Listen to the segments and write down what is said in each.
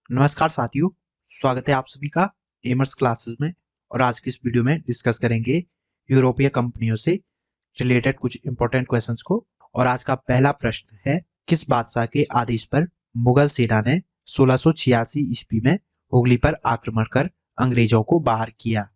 नमस्कार साथियों, स्वागत है आप सभी का एमर्स क्लासेस में। और आज की इस वीडियो में डिस्कस करेंगे यूरोपीय कंपनियों से रिलेटेड कुछ इंपॉर्टेंट क्वेश्चंस को। और आज का पहला प्रश्न है, किस बादशाह के आदेश पर मुगल सेना ने 1686 ईस्वी में हुगली पर आक्रमण कर अंग्रेजों को बाहर किया?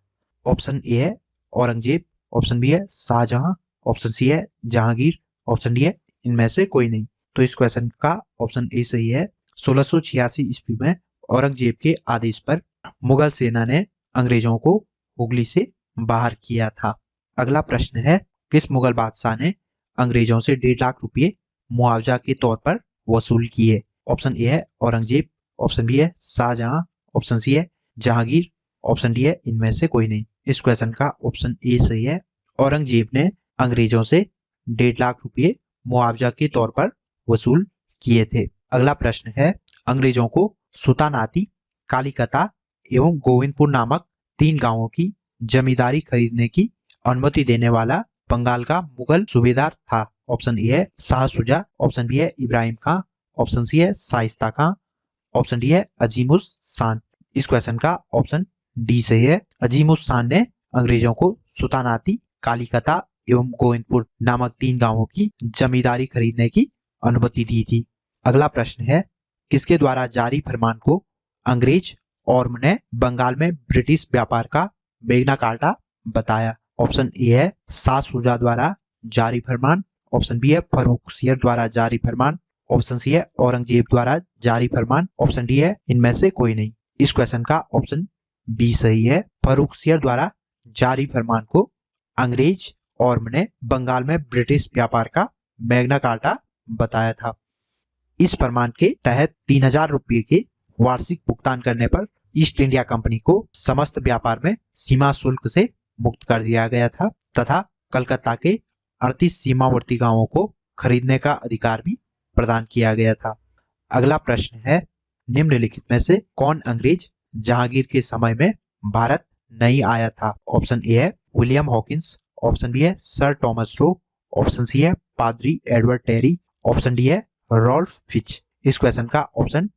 ऑप्शन ए है औरंगजेब, ऑप्शन बी है शाहजहां, ऑप्शन सी है जहांगीर, ऑप्शन डी है इनमें से कोई नहीं। तो इस क्वेश्चन का ऑप्शन ए सही है। 1686 ईस्वी में औरंगजेब के आदेश पर मुगल सेना ने अंग्रेजों को हुगली से बाहर किया था। अगला प्रश्न है, किस मुगल बादशाह ने अंग्रेजों से 1.5 लाख रुपए मुआवजा के तौर पर वसूल किए? ऑप्शन ए है औरंगजेब, ऑप्शन बी है शाहजहां, ऑप्शन सी है जहांगीर, ऑप्शन डी है इनमें से कोई नहीं। इस क्वेश्चन का ऑप्शन ए सही है। औरंगजेब ने अंग्रेजों से 1.5 लाख रुपए मुआवजा के तौर पर वसूल किए थे। अगला प्रश्न है, अंग्रेजों को सुतानाती, कालीकता एवं गोविंदपुर नामक 3 गांवों की जमींदारी खरीदने की अनुमति देने वाला बंगाल का मुगल सूबेदार था। ऑप्शन ए है शाह सुजा, ऑप्शन बी है इब्राहिम खां, ऑप्शन सी है शाइस्ता खां, ऑप्शन डी है अजीमुस शान। इस क्वेश्चन का ऑप्शन डी सही है। अजीमुस शान ने अंग्रेजों को सुतानाती, कालीकता एवं गोविंदपुर नामक 3 गांवों की जमींदारी खरीदने की अनुमति दी थी। अगला प्रश्न है, किसके द्वारा जारी फरमान को अंग्रेज और ने बंगाल में ब्रिटिश व्यापार का मैग्ना कार्टा बताया? ऑप्शन ए है शाह सुजा द्वारा जारी फरमान, ऑप्शन बी है फर्रुखसियर द्वारा जारी फरमान, ऑप्शन सी है औरंगजेब द्वारा जारी फरमान, ऑप्शन डी है इनमें से कोई नहीं। इस क्वेश्चन का ऑप्शन बी सही है। फर्रुखसियर द्वारा जारी फरमान को अंग्रेज और ने बंगाल में ब्रिटिश व्यापार का मैग्ना कार्टा बताया था। इस फरमान के तहत 3000 रुपये के वार्षिक भुगतान करने पर ईस्ट इंडिया कंपनी को समस्त व्यापार में सीमा शुल्क से मुक्त कर दिया गया था तथा कलकत्ता के 38 सीमावर्ती गांवों को खरीदने का अधिकार भी प्रदान किया गया था। अगला प्रश्न है, निम्नलिखित में से कौन अंग्रेज जहांगीर के समय में भारत नहीं आया था? ऑप्शन ए है विलियम हॉकिंस, ऑप्शन बी है sir Thomas Roe, option C है पादरी एडवर्ड टेरी, ऑप्शन डी है रॉल्फ फिच। इस क्वेश्चन का ऑप्शन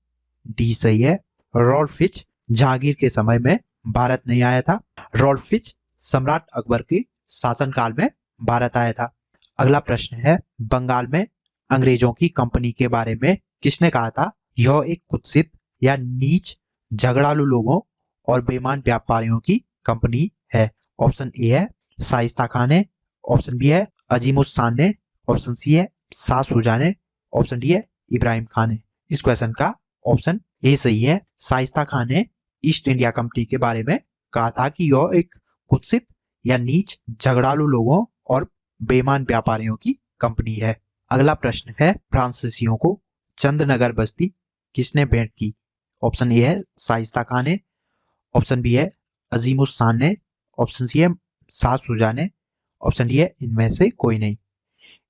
डी सही है। रॉल्फ फिच जहांगीर के समय में भारत नहीं आया था। रॉल्फ फिच सम्राट अकबर के शासनकाल में भारत आया था। अगला प्रश्न है, बंगाल में अंग्रेजों की कंपनी के बारे में किसने कहा था यह एक कुत्सित या नीच झगड़ालू लोगों और बेईमान व्यापारियों की कंपनी है? ऑप्शन ए है शाइस्ता खान ने, ऑप्शन बी है अजीमुस शान ने, ऑप्शन सी है शाह सुजा ने, ऑप्शन डी है इब्राहिम खान ने। इस क्वेश्चन का ऑप्शन ए सही है। शाइस्ता खान ने ईस्ट इंडिया कंपनी के बारे में कहा था कि यह एक कुत्सित या नीच झगड़ालू लोगों और बेईमान व्यापारियों की कंपनी है। अगला प्रश्न है, फ्रांसीसियों को चंद्रनगर बस्ती किसने भेंट की? ऑप्शन ए है शाइस्ता खान ने, ऑप्शन बी है अजीमुस शान ने, ऑप्शन सी है शाह सुजा ने, ऑप्शन डी है इनमें से कोई नहीं।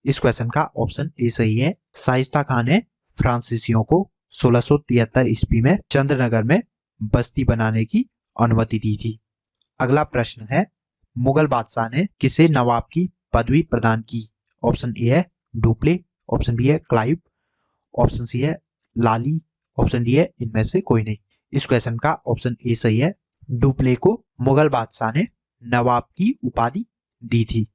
इस क्वेश्चन का ऑप्शन ए सही है। शाइस्ता खान ने फ्रांसीसियों को 1673 ईस्वी में चंद्रनगर में बस्ती बनाने की अनुमति दी थी। अगला प्रश्न है, मुगल बादशाह ने किसे नवाब की पदवी प्रदान की? ऑप्शन ए है डुप्ले, ऑप्शन बी है क्लाइव, ऑप्शन सी है लाली, ऑप्शन डी है इनमें से कोई नहीं। इस क्वेश्चन का ऑप्शन ए सही है। डुप्ले को मुगल बादशाह ने नवाब की उपाधि दी थी।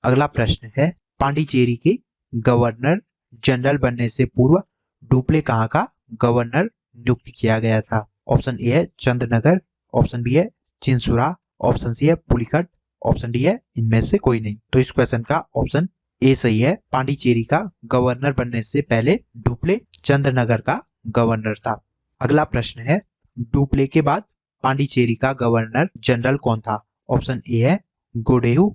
अगला प्रश्न है, पांडिचेरी के गवर्नर जनरल बनने से पूर्व डुप्ले कहाँ का गवर्नर नियुक्त किया गया था? ऑप्शन ए है चंद्रनगर, ऑप्शन बी है चिंसुरा, ऑप्शन सी है पुलिकट, ऑप्शन डी है इनमें से कोई नहीं। तो इस क्वेश्चन का ऑप्शन ए सही है। पांडिचेरी का गवर्नर बनने से पहले डुप्ले चंद्रनगर का गवर्नर था। अगला प्रश्न है, डुप्ले के बाद पांडिचेरी का गवर्नर जनरल कौन था? ऑप्शन ए है गोडेहू,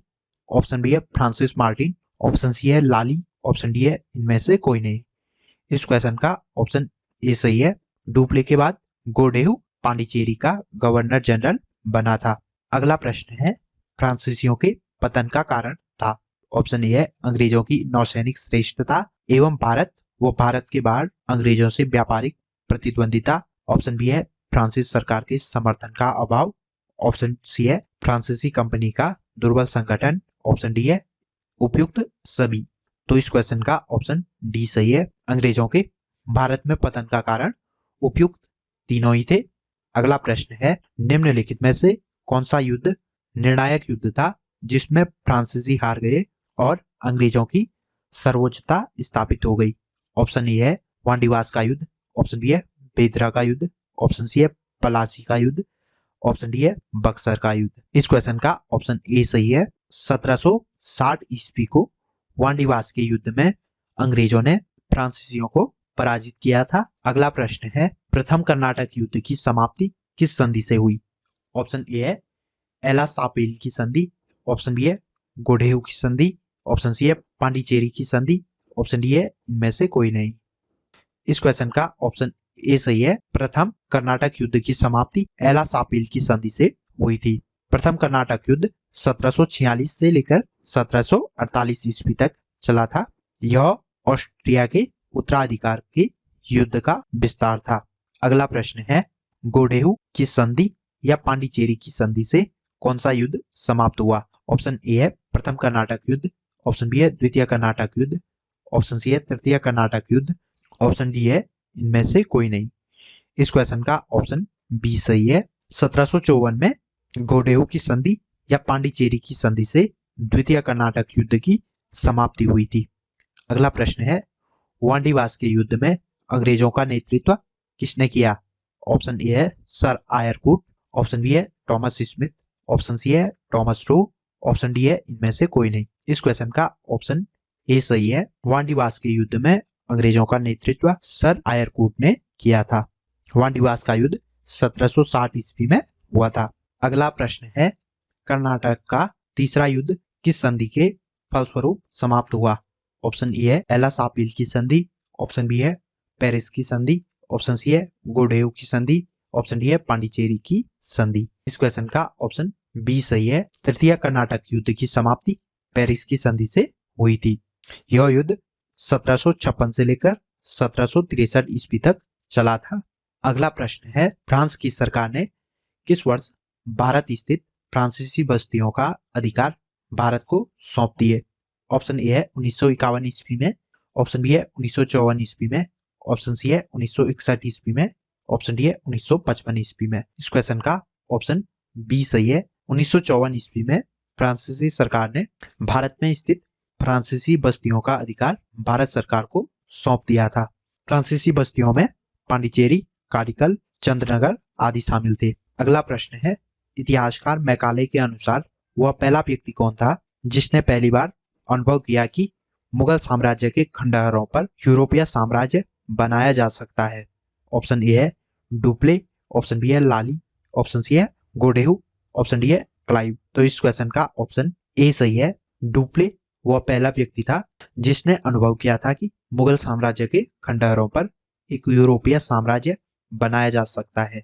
ऑप्शन बी है फ्रांसिस मार्टिन, ऑप्शन सी है लाली, ऑप्शन डी है इनमें से कोई नहीं। इस क्वेश्चन का ऑप्शन ए सही है। डुप्ले के बाद गोडेहू पांडिचेरी का गवर्नर जनरल बना था। अगला प्रश्न है, फ्रांसीसियों के पतन का कारण था? ऑप्शन ए है अंग्रेजों की नौसैनिक श्रेष्ठता एवं भारत के बाहर अंग्रेजों से व्यापारिक प्रतिद्वंदिता, ऑप्शन बी है फ्रांसीस सरकार के समर्थन का अभाव, ऑप्शन सी है फ्रांसीसी कंपनी का दुर्बल संगठन, ऑप्शन डी है उपयुक्त सभी। तो इस क्वेश्चन का ऑप्शन डी सही है। अंग्रेजों के भारत में पतन का कारण उपयुक्त तीनों ही थे। अगला प्रश्न है, निम्नलिखित में से कौन सा युद्ध निर्णायक युद्ध था जिसमें फ्रांसीसी हार गए और अंग्रेजों की सर्वोच्चता स्थापित हो गई? ऑप्शन ए है वांडीवास का युद्ध, ऑप्शन बी है बेदरा का युद्ध, ऑप्शन सी है पलासी का युद्ध, ऑप्शन डी है बक्सर का युद्ध। इस क्वेश्चन का ऑप्शन ए सही है। 1760 ईस्वी को वांडीवास के युद्ध में अंग्रेजों ने फ्रांसीसियों को पराजित किया था। अगला प्रश्न है, प्रथम कर्नाटक युद्ध की समाप्ति किस संधि से हुई? ऑप्शन ए है एला सापेल की संधि, ऑप्शन बी है गोडेहू की संधि, ऑप्शन सी है पांडिचेरी की संधि, ऑप्शन डी है इनमें से कोई नहीं। इस क्वेश्चन का ऑप्शन ए सही है। प्रथम कर्नाटक युद्ध की समाप्ति एला सापेल की संधि से हुई थी। प्रथम कर्नाटक युद्ध 1746 से लेकर 1748 ईस्वी तक चला था। यह ऑस्ट्रिया के उत्तराधिकार के युद्ध का विस्तार था। अगला प्रश्न है, गोडेहू की संधि या पांडिचेरी की संधि से कौन सा युद्ध समाप्त हुआ? ऑप्शन ए है प्रथम कर्नाटक युद्ध, ऑप्शन बी है द्वितीय कर्नाटक युद्ध, ऑप्शन सी है तृतीय कर्नाटक युद्ध, ऑप्शन डी है इनमें से कोई नहीं। इस क्वेश्चन का ऑप्शन बी सही है। 1754 में गोडेहू की संधि या पांडिचेरी की संधि से द्वितीय कर्नाटक युद्ध की समाप्ति हुई थी। अगला प्रश्न है, वांडीवास के युद्ध में अंग्रेजों का नेतृत्व किसने किया? ऑप्शन ए है सर आयरकूट, ऑप्शन बी है थॉमस स्मिथ, ऑप्शन सी है थॉमस रो, ऑप्शन डी है इनमें से कोई नहीं। इस क्वेश्चन का ऑप्शन ए सही है। वांडीवास के युद्ध में अंग्रेजों का नेतृत्व सर आयरकूट ने किया था। वांडीवास का युद्ध 1760 ईस्वी में हुआ था। अगला प्रश्न है, कर्नाटक का तीसरा युद्ध किस संधि के फलस्वरूप समाप्त हुआ? ऑप्शन ए है एला सापेल की संधि, ऑप्शन बी है पेरिस की संधि, ऑप्शन सी है गोडेहू की संधि, ऑप्शन डी है पांडिचेरी की संधि। इस क्वेश्चन का ऑप्शन बी सही है। तृतीय कर्नाटक युद्ध की समाप्ति पेरिस की संधि से हुई थी। यह युद्ध 1756 से लेकर 1763 ईस्वी तक चला था। अगला प्रश्न है, फ्रांस की सरकार ने किस वर्ष भारत स्थित फ्रांसीसी बस्तियों का अधिकार भारत को सौंप दिए? ऑप्शन ए है 1951 ईस्वी में, ऑप्शन बी है 1954 ईस्वी में, ऑप्शन सी है 1961 ईस्वी में, ऑप्शन डी है 1955 ईस्वी में। इस क्वेश्चन का ऑप्शन बी सही है। 1954 ईस्वी में फ्रांसीसी सरकार ने भारत में स्थित फ्रांसीसी बस्तियों का अधिकार भारत सरकार को सौंप दिया था। फ्रांसीसी बस्तियों में पांडिचेरी, कारिकल, चंद्रनगर आदि शामिल थे। अगला प्रश्न है, इतिहासकार मैकाले के अनुसार वह पहला व्यक्ति कौन था जिसने पहली बार अनुभव किया कि मुगल साम्राज्य के खंडहरों पर यूरोपीय साम्राज्य बनाया जा सकता है? ऑप्शन ए है डुप्ले, ऑप्शन बी है लाली, ऑप्शन सी है गोडेहू, ऑप्शन डी है क्लाइव। तो इस क्वेश्चन का ऑप्शन ए सही है। डुप्ले वह पहला व्यक्ति था जिसने अनुभव किया था कि मुगल साम्राज्य के खंडहरों पर एक यूरोपीय साम्राज्य बनाया जा सकता है।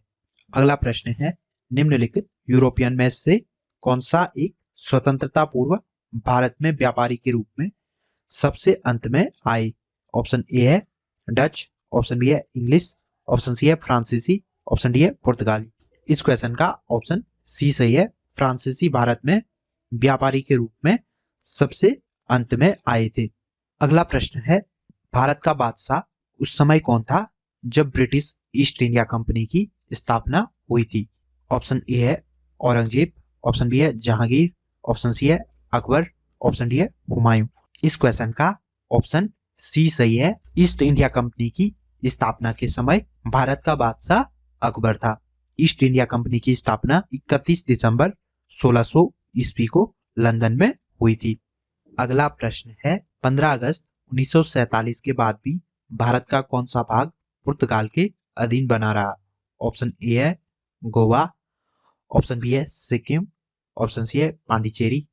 अगला प्रश्न है, निम्नलिखित यूरोपियन में से कौन सा एक स्वतंत्रता पूर्व भारत में व्यापारी के रूप में सबसे अंत में आए? ऑप्शन ए है डच, ऑप्शन बी है इंग्लिश, ऑप्शन सी है फ्रांसीसी, ऑप्शन डी है पुर्तगाली। इस क्वेश्चन का ऑप्शन सी सही है। फ्रांसीसी भारत में व्यापारी के रूप में सबसे अंत में आए थे। अगला प्रश्न है, भारत का बादशाह उस समय कौन था जब ब्रिटिश ईस्ट इंडिया कंपनी की स्थापना हुई थी? ऑप्शन ए है औरंगजेब, ऑप्शन बी है जहांगीर, ऑप्शन सी है अकबर, ऑप्शन डी है हुमायूं। इस क्वेश्चन का ऑप्शन सी सही है। ईस्ट इंडिया कंपनी की स्थापना के समय भारत का बादशाह अकबर था। ईस्ट इंडिया कंपनी की स्थापना 31 दिसंबर 1600 ईस्वी को लंदन में हुई थी। अगला प्रश्न है, 15 अगस्त 1947 के बाद भी भारत का कौन सा भाग पुर्तगाल के अधीन बना रहा? ऑप्शन ए है गोवा, ऑप्शन बी है सिक्किम, ऑप्शन सी है पांडिचेरी,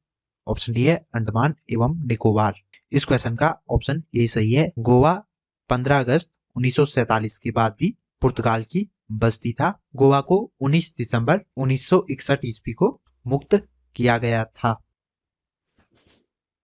ऑप्शन डी है अंडमान एवं निकोबार। इस क्वेश्चन का ऑप्शन ए सही है। गोवा 15 अगस्त 1947 के बाद भी पुर्तगाल की बस्ती था। गोवा को 19 दिसंबर 1961 ईस्वी को मुक्त किया गया था।